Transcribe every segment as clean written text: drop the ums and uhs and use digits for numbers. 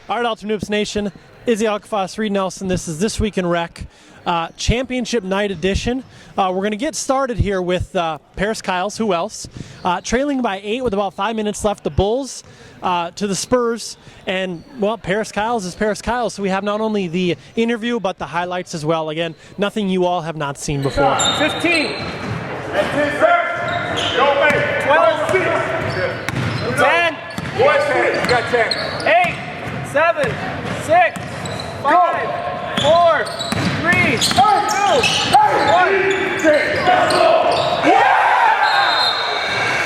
All right, Ultra Noops Nation, Izzy Alkafas, Reid Nelson. This is This Week in Rec, Championship Night Edition. We're going to get started here with Paris Kyles, who else? Trailing by 8 with about 5 minutes left. The Bulls to the Spurs. And, well, Paris Kyles is Paris Kyles, so we have not only the interview, but the highlights as well. Again, nothing you all have not seen before. 15. 10. 8. 7, 6, 5, 4, 3, 2, 1.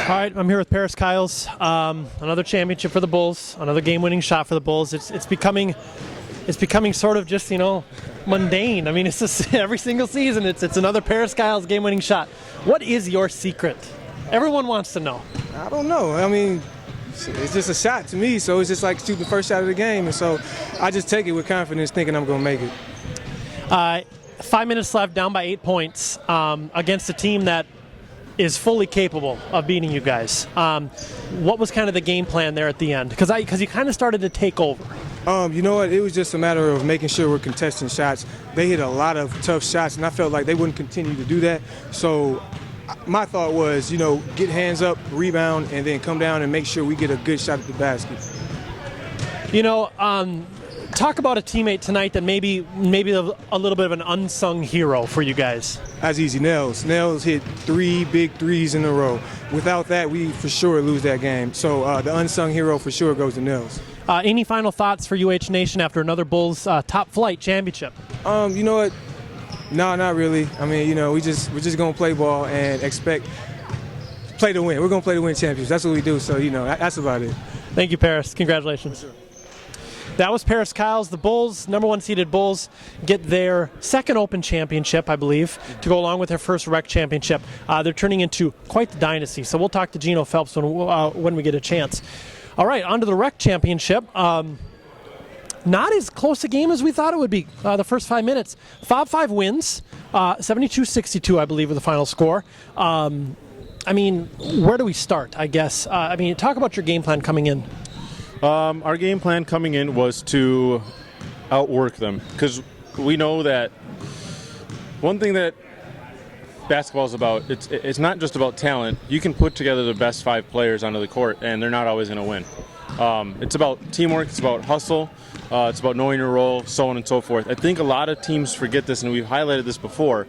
All right, I'm here with Paris Kyles. Another championship for the Bulls, another game-winning shot for the Bulls. It's becoming sort of just, mundane. I mean, it's just every single season it's another Paris Kyles game-winning shot. What is your secret? Everyone wants to know. I don't know. I mean, it's just a shot to me, so it's just like shooting the first shot of the game, and so I just take it with confidence, thinking I'm going to make it. 5 minutes left, down by 8 points against a team that is fully capable of beating you guys. What was kind of the game plan there at the end? Because you kind of started to take over. You know what? It was just a matter of making sure we're contesting shots. They hit a lot of tough shots, and I felt like they wouldn't continue to do that. So my thought was, get hands up, rebound, and then come down and make sure we get a good shot at the basket. Talk about a teammate tonight that maybe a little bit of an unsung hero for you guys. That's easy. Nels hit 3 big threes in a row. Without that, we for sure lose that game. So the unsung hero for sure goes to Nels. Any final thoughts for UH Nation after another Bulls top flight championship? You know what? No, not really. I mean, we're just gonna play ball and play to win. We're gonna play to win championships. That's what we do. So that's about it. Thank you, Paris. Congratulations. That was Paris Kyles. The Bulls, number 1 seeded Bulls, get their second Open championship, I believe, to go along with their first Rec championship. They're turning into quite the dynasty. So we'll talk to Gino Phelps when we get a chance. All right, on to the Rec championship. Not as close a game as we thought it would be the first 5 minutes. Fob 5 wins, 72-62, I believe, was the final score. Where do we start, I guess? Talk about your game plan coming in. Our game plan coming in was to outwork them, because we know that one thing that basketball is about, it's not just about talent. You can put together the best 5 players onto the court, and they're not always going to win. It's about teamwork, it's about hustle, it's about knowing your role, so on and so forth. I think a lot of teams forget this, and we've highlighted this before.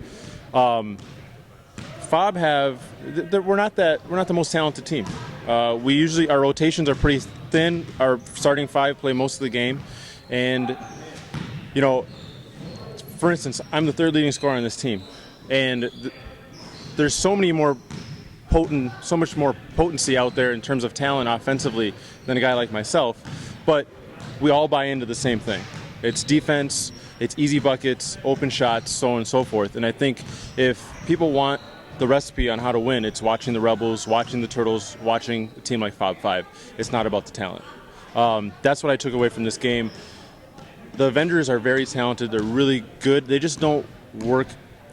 Fob we're not the most talented team. Our rotations are pretty thin. Our starting 5 play most of the game, and for instance, I'm the 3rd leading scorer on this team, and there's so much more potency out there in terms of talent offensively than a guy like myself, but we all buy into the same thing. It's defense, it's easy buckets, open shots, so on and so forth. And I think if people want the recipe on how to win, it's watching the Rebels, watching the Turtles, watching a team like Fob 5. It's not about the talent. That's what I took away from this game. The Avengers are very talented. They're really good. They just don't work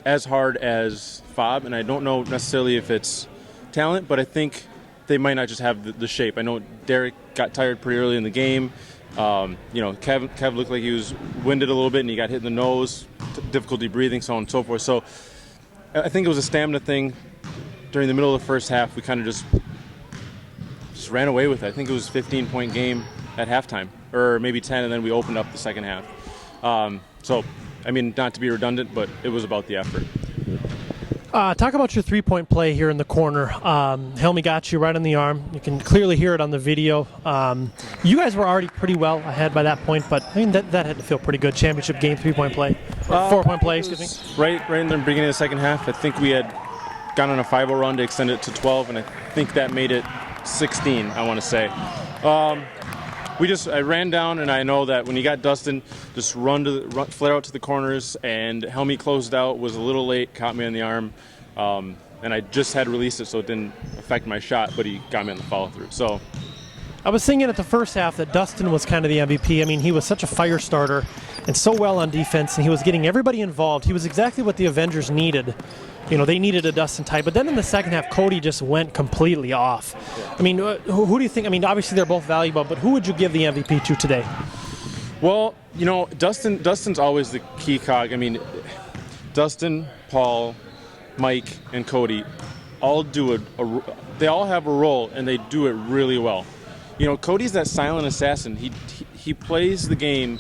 as hard as Fob, and I don't know necessarily if it's talent, but I think they might not just have the shape. I know Derek got tired pretty early in the game. Kev looked like he was winded a little bit, and he got hit in the nose, difficulty breathing, so on and so forth. So I think it was a stamina thing. During the middle of the first half, we kind of just ran away with it. I think it was a 15-point game at halftime, or maybe 10, and then we opened up the second half. Not to be redundant, but it was about the effort. Talk about your three-point play here in the corner. Helmy got you right on the arm. You can clearly hear it on the video. You guys were already pretty well ahead by that point, but that had to feel pretty good. Championship game, three-point play, 4-point play, excuse me. Right in the beginning of the second half, I think we had gone on a 5-0 run to extend it to 12, and I think that made it 16, I want to say. I ran down, and I know that when you got Dustin, just flare out to the corners, and Helmy closed out, was a little late, caught me on the arm, and I just had released it, so it didn't affect my shot, but he got me on the follow-through. So I was thinking at the first half that Dustin was kind of the MVP. He was such a fire starter and so well on defense, and he was getting everybody involved. He was exactly what the Avengers needed. They needed a Dustin type, but then in the second half, Cody just went completely off. Who do you think? Obviously they're both valuable, but who would you give the MVP to today? Well, Dustin's always the key cog. I mean, Dustin, Paul, Mike, and Cody all they all have a role, and they do it really well. Cody's that silent assassin. He plays the game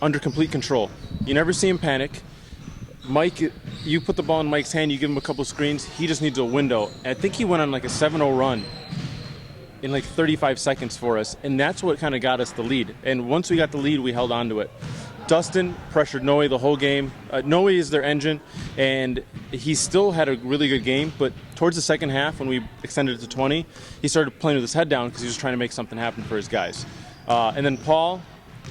under complete control. You never see him panic. Mike, you put the ball in Mike's hand, you give him a couple screens, he just needs a window. And I think he went on like a 7-0 run in like 35 seconds for us, and that's what kind of got us the lead. And once we got the lead, we held on to it. Dustin pressured Noe the whole game. Noe is their engine, and he still had a really good game, but towards the second half, when we extended it to 20, he started playing with his head down because he was trying to make something happen for his guys. And then Paul,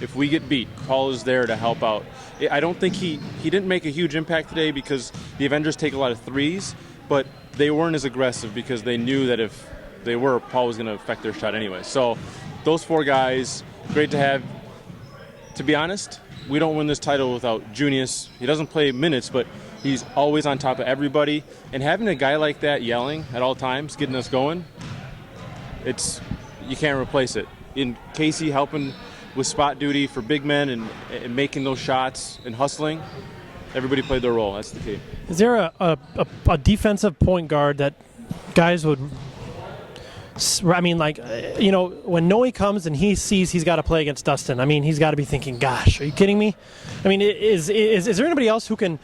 if we get beat, Paul is there to help out. I don't think he didn't make a huge impact today because the Avengers take a lot of threes, but they weren't as aggressive because they knew that if they were, Paul was going to affect their shot anyway. So those 4 guys, great to have. To be honest, we don't win this title without Junius. He doesn't play minutes, but he's always on top of everybody. And having a guy like that yelling at all times, getting us going, you can't replace it. In Casey helping with spot duty for big men and making those shots and hustling, everybody played their role. That's the key. Is there a defensive point guard that guys would? I mean, when Noe comes and he sees he's got to play against Dustin, I mean, he's got to be thinking, gosh, are you kidding me? I mean, is there anybody else who can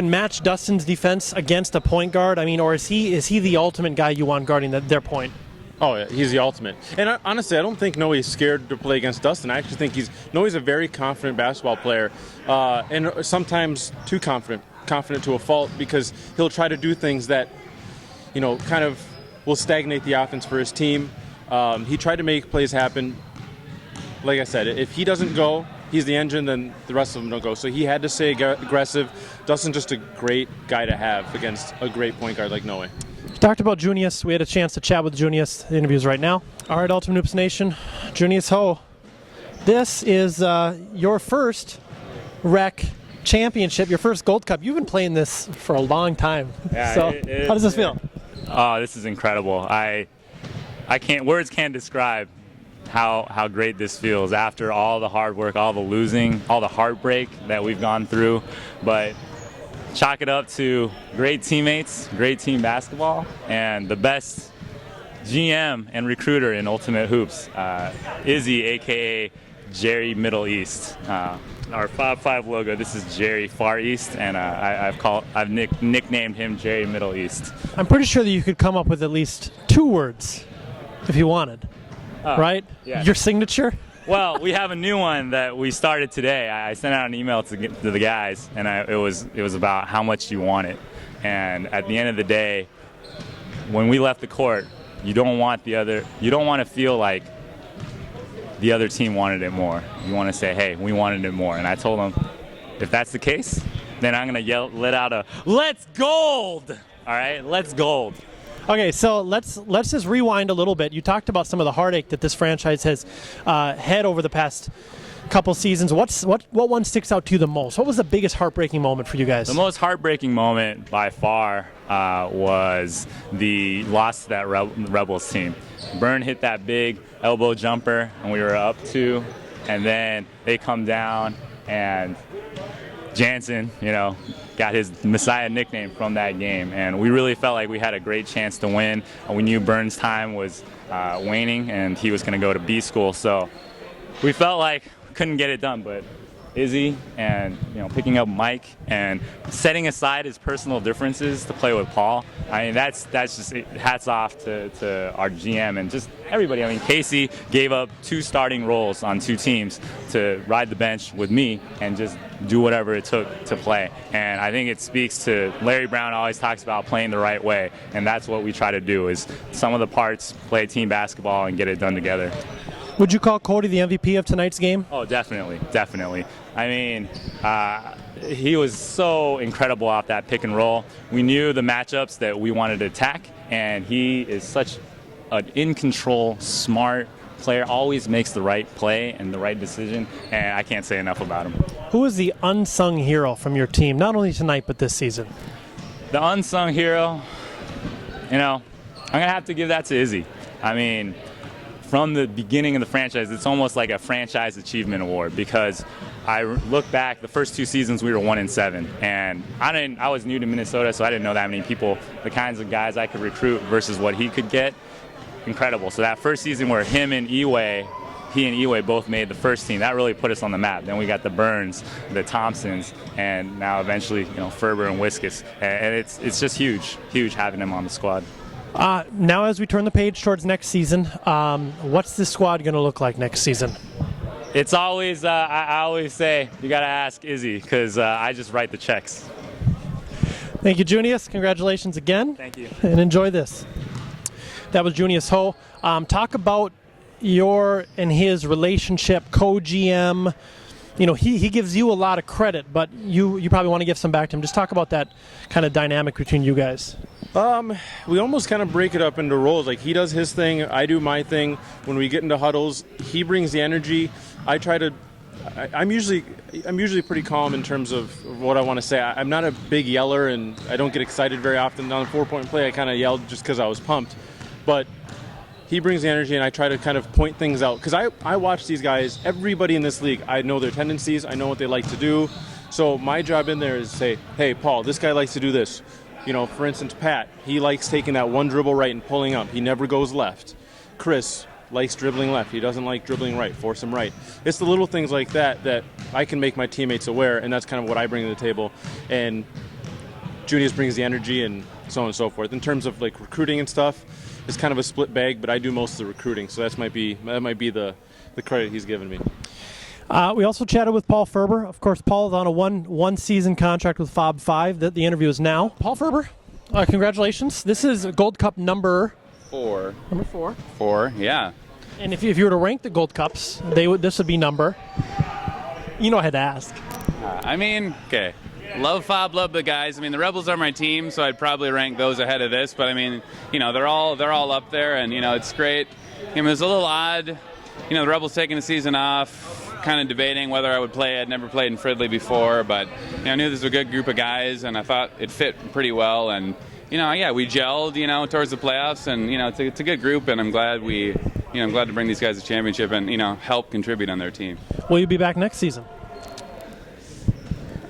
match Dustin's defense against a point guard? I mean, or is he the ultimate guy you want guarding their point? Oh, yeah, he's the ultimate. And honestly, I don't think Noe is scared to play against Dustin. I actually think Noe's a very confident basketball player, and sometimes too confident to a fault, because he'll try to do things that, kind of will stagnate the offense for his team. He tried to make plays happen. Like I said, if he doesn't go, he's the engine, then the rest of them don't go. So he had to stay aggressive. Dustin's just a great guy to have against a great point guard like Noe. Talked about Junius. We had a chance to chat with Junius. The interview's right now. All right, Ultimate Hoops Nation. Junius Ho, this is your first rec championship, your first Gold Cup. You've been playing this for a long time. Yeah, so how does this feel? Oh, this is incredible. Words can't describe how great this feels after all the hard work, all the losing, all the heartbreak that we've gone through. But chalk it up to great teammates, great team basketball, and the best GM and recruiter in Ultimate Hoops, Izzy, aka Jerry Middle East. Our Fob 5 logo, this is Jerry Far East, and I've nicknamed him Jerry Middle East. I'm pretty sure that you could come up with at least 2 words if you wanted, right? Yeah. Your signature? Well, we have a new one that we started today. I sent out an email to the guys, and it was about how much you want it. And at the end of the day, when we left the court, you don't want to feel like the other team wanted it more. You want to say, hey, we wanted it more. And I told them, if that's the case, then I'm going to let out a, let's gold! All right, let's gold. Okay, so let's just rewind a little bit. You talked about some of the heartache that this franchise has had over the past couple seasons. What one sticks out to you the most? What was the biggest heartbreaking moment for you guys? The most heartbreaking moment by far was the loss to that Rebels team. Byrne hit that big elbow jumper, and we were up 2, and then they come down, and Jansen, got his Messiah nickname from that game, and we really felt like we had a great chance to win. We knew Byrne's time was waning, and he was going to go to B school, so we felt like we couldn't get it done. But Izzy and picking up Mike and setting aside his personal differences to play with Paul, I mean that's just hats off to our GM and just everybody. I mean, Casey gave up 2 starting roles on 2 teams to ride the bench with me and just do whatever it took to play. And I think it speaks to Larry Brown always talks about playing the right way, and that's what we try to do is some of the parts play team basketball and get it done together. Would you call Cody the MVP of tonight's game? Oh, definitely. I mean, he was so incredible off that pick and roll. We knew the matchups that we wanted to attack, and he is such an in-control, smart player, always makes the right play and the right decision, and I can't say enough about him. Who is the unsung hero from your team, not only tonight but this season? The unsung hero, I'm going to have to give that to Izzy. I mean, from the beginning of the franchise, it's almost like a franchise achievement award, because I look back, the first 2 seasons we were 1-7, and I was new to Minnesota, so I didn't know that many people, the kinds of guys I could recruit versus what he could get. Incredible. So that first season where he and Eway both made the first team, that really put us on the map. Then we got the Burns, the Thompsons, and now eventually, Ferber and Wiskus, and it's just huge having him on the squad. Now as we turn the page towards next season, what's this squad going to look like next season? It's always, I always say, you got to ask Izzy, because I just write the checks. Thank you, Junius. Congratulations again. Thank you. And enjoy this. That was Junius Ho. Talk about your and his relationship, co-GM. He gives you a lot of credit, but you probably want to give some back to him. Just talk about that kind of dynamic between you guys. We almost kind of break it up into roles. Like, he does his thing, I do my thing. When we get into huddles, he brings the energy. I'm usually pretty calm in terms of what I want to say. I'm not a big yeller, and I don't get excited very often. On a 4-point play, I kind of yelled just because I was pumped. But he brings the energy, and I try to kind of point things out. Because I watch these guys, everybody in this league, I know their tendencies, I know what they like to do. So my job in there is to say, hey, Paul, this guy likes to do this. For instance, Pat, he likes taking that one dribble right and pulling up. He never goes left. Chris likes dribbling left. He doesn't like dribbling right. Force him right. It's the little things like that I can make my teammates aware, and that's kind of what I bring to the table. And Junius brings the energy and so on and so forth. In terms of like recruiting and stuff, it's kind of a split bag, but I do most of the recruiting, so that might be the credit he's given me. We also chatted with Paul Ferber. Of course, Paul is on a one season contract with Fob 5. The interview is now. Paul Ferber, congratulations. This is Gold Cup number 4. Number 4. 4, yeah. And if you were to rank the Gold Cups, this would be number. I had to ask. Okay. Love Fob, love the guys. The Rebels are my team, so I'd probably rank those ahead of this. But they're all up there, and it's great. It was a little odd, the Rebels taking the season off. Kind of debating whether I would play. I'd never played in Fridley before, but I knew this was a good group of guys, and I thought it fit pretty well. And we gelled, towards the playoffs, and it's a good group, and I'm glad I'm glad to bring these guys a championship and help contribute on their team. Will you be back next season?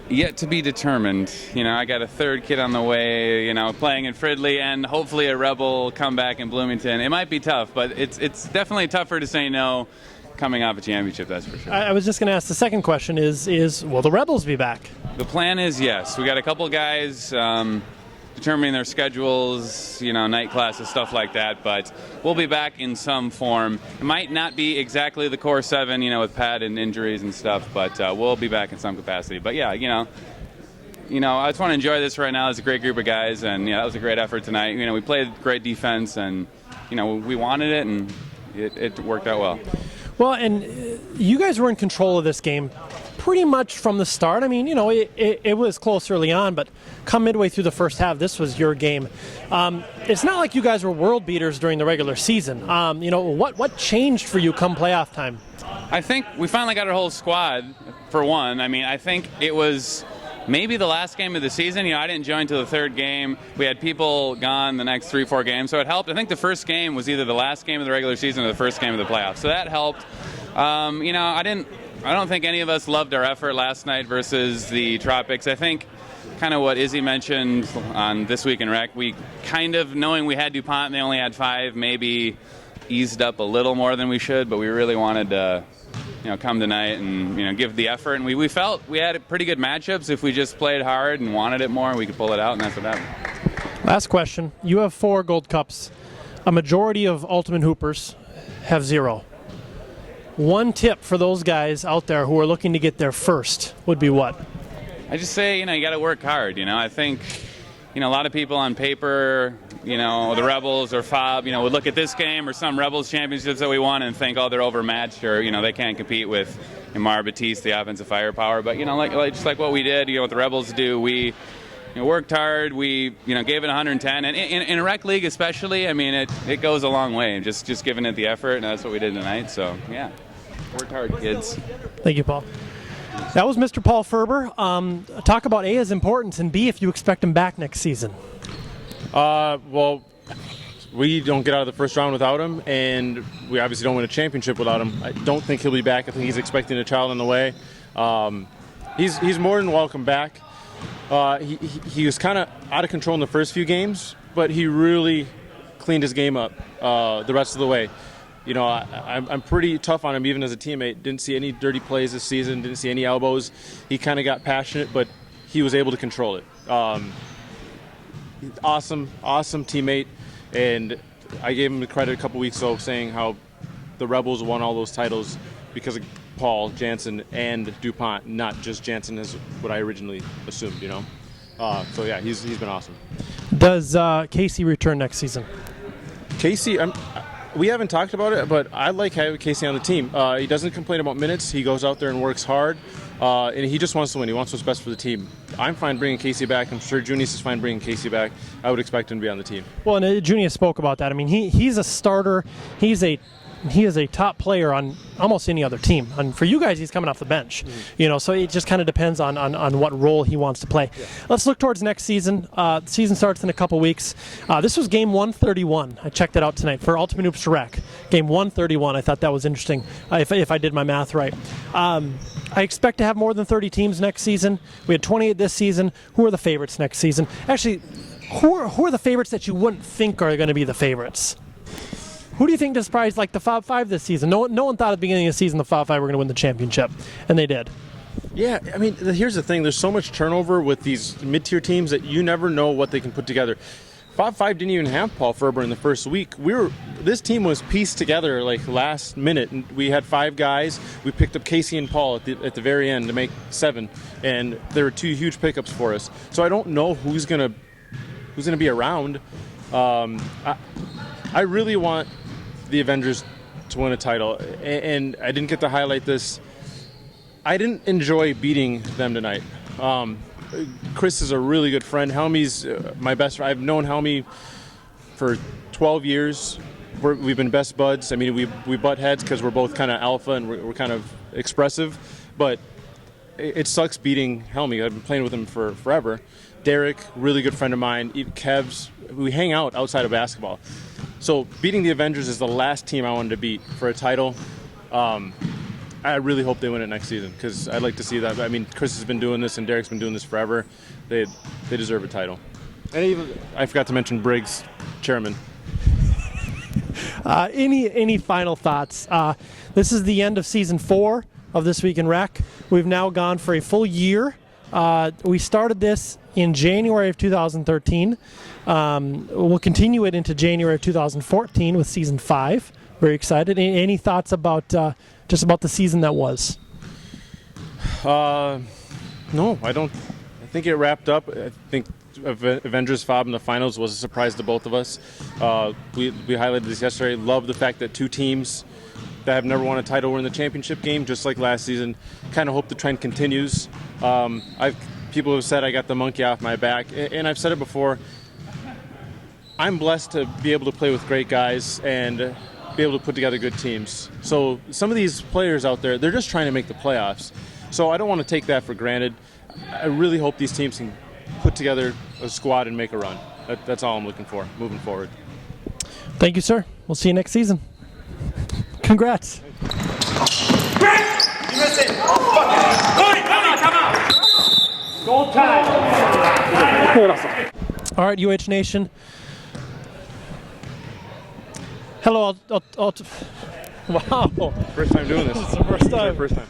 Yet to be determined. I got a third kid on the way, playing in Fridley, and hopefully a Rebel comeback in Bloomington. It might be tough, but it's definitely tougher to say no coming off a championship, that's for sure. I was just going to ask, the second question is will the Rebels be back? The plan is yes. We got a couple guys determining their schedules, night classes, stuff like that, but we'll be back in some form. It might not be exactly the core 7, with Pat and injuries and stuff, but we'll be back in some capacity. But yeah, I just want to enjoy this right now. It's a great group of guys, and that was a great effort tonight. We played great defense, and we wanted it, and it worked out well. Well, and you guys were in control of this game pretty much from the start. It was close early on, but come midway through the first half, this was your game. It's not like you guys were world beaters during the regular season. What changed for you come playoff time? I think we finally got our whole squad, for one. I think it was maybe the last game of the season. I didn't join until the third game. We had people gone the next 3-4 games, so it helped. I think the first game was either the last game of the regular season or the first game of the playoffs, so that helped. I don't think any of us loved our effort last night versus the Tropics. I think kind of what Izzy mentioned on This Week in Rec, we kind of, knowing we had DuPont and they only had 5, maybe eased up a little more than we should, but we really wanted to come tonight and give the effort, and we felt we had pretty good matchups. If we just played hard and wanted it more, we could pull it out, and that's what happened. Last question. You have 4 Gold Cups. A majority of Ultimate Hoopers have 0. One tip for those guys out there who are looking to get there first would be what? I just say, you got to work hard. I think, a lot of people on paper, the Rebels or Fob, would look at this game or some Rebels championships that we won and think, oh, they're overmatched, or, they can't compete with Mar Batiste, the offensive firepower. But, just like what we did, what the Rebels do, we worked hard, we, gave it 110. And in a rec league especially, it goes a long way. Just giving it the effort, and that's what we did tonight. So, yeah, worked hard, kids. Thank you, Paul. That was Mr. Paul Ferber. Talk about A, his importance, and B, if you expect him back next season. Well, we don't get out of the first round without him, and we obviously don't win a championship without him. I don't think he'll be back. I think he's expecting a child on the way. He's more than welcome back. He was kind of out of control in the first few games, but he really cleaned his game up the rest of the way. You know, I'm pretty tough on him even as a teammate. Didn't see any dirty plays this season. Didn't see any elbows. He kind of got passionate, but he was able to control it. Awesome teammate. And I gave him the credit a couple weeks ago saying how the Rebels won all those titles because of Paul, Jansen, and DuPont, not just Jansen as what I originally assumed, you know. So, yeah, he's been awesome. Does Casey return next season? Casey, we haven't talked about it, but I like having Casey on the team. He doesn't complain about minutes. He goes out there and works hard, and he just wants to win. He wants what's best for the team. I'm fine bringing Casey back. I'm sure Junius is fine bringing Casey back. I would expect him to be on the team. Well, and Junius spoke about that. I mean, he's a starter. He is a top player on almost any other team. And for you guys, he's coming off the bench. You know, so it just kind of depends on what role he wants to play. Yeah. Let's look towards next season. The season starts in a couple weeks. This was game 131. I checked it out tonight for Ultimate Hoops Direct. Game 131. I thought that was interesting, if I did my math right. I expect to have more than 30 teams next season. We had 28 this season. Who are the favorites next season? Actually, who are the favorites that you wouldn't think are going to be the favorites? Who do you think surprised like the Fob Five this season? No one thought at the beginning of the season the Fob Five were going to win the championship, and they did. Yeah, I mean, here's the thing. There's so much turnover with these mid-tier teams that you never know what they can put together. Fob Five didn't even have Paul Ferber in the first week. This team was pieced together like last minute, and we had 5 guys. We picked up Casey and Paul at the very end to make 7, and there were 2 huge pickups for us. So I don't know who's gonna be around. I really want the Avengers to win a title, and I didn't get to highlight this. I didn't enjoy beating them tonight. Chris is a really good friend. Helmy's my best friend. I've known Helmy for 12 years. We've been best buds. I mean, we butt heads because we're both kind of alpha and we're kind of expressive, but it sucks beating Helmy. I've been playing with him for forever. Derek, really good friend of mine. Kev's, we hang out outside of basketball. So beating the Avengers is the last team I wanted to beat for a title. I really hope they win it next season because I'd like to see that. I mean, Chris has been doing this and Derek's been doing this forever. They deserve a title. And even I forgot to mention Briggs, chairman. Any final thoughts? This is the end of season 4 of This Week in Rec. We've now gone for a full year. We started this in January of 2013. We'll continue it into January of 2014 with season 5. Very excited. Any thoughts about just about the season that was? No, I don't. I think it wrapped up. I think Avengers Fob in the finals was a surprise to both of us. We highlighted this yesterday. Love the fact that 2 teams that have never won a title were in the championship game, just like last season. Kind of hope the trend continues. People have said I got the monkey off my back, and I've said it before. I'm blessed to be able to play with great guys and be able to put together good teams. So some of these players out there, they're just trying to make the playoffs. So I don't want to take that for granted. I really hope these teams can put together a squad and make a run. That's all I'm looking for moving forward. Thank you, sir. We'll see you next season. Congrats. Gold time. All right, UH Nation. Hello. Wow. First time doing this. It's the first time. First time.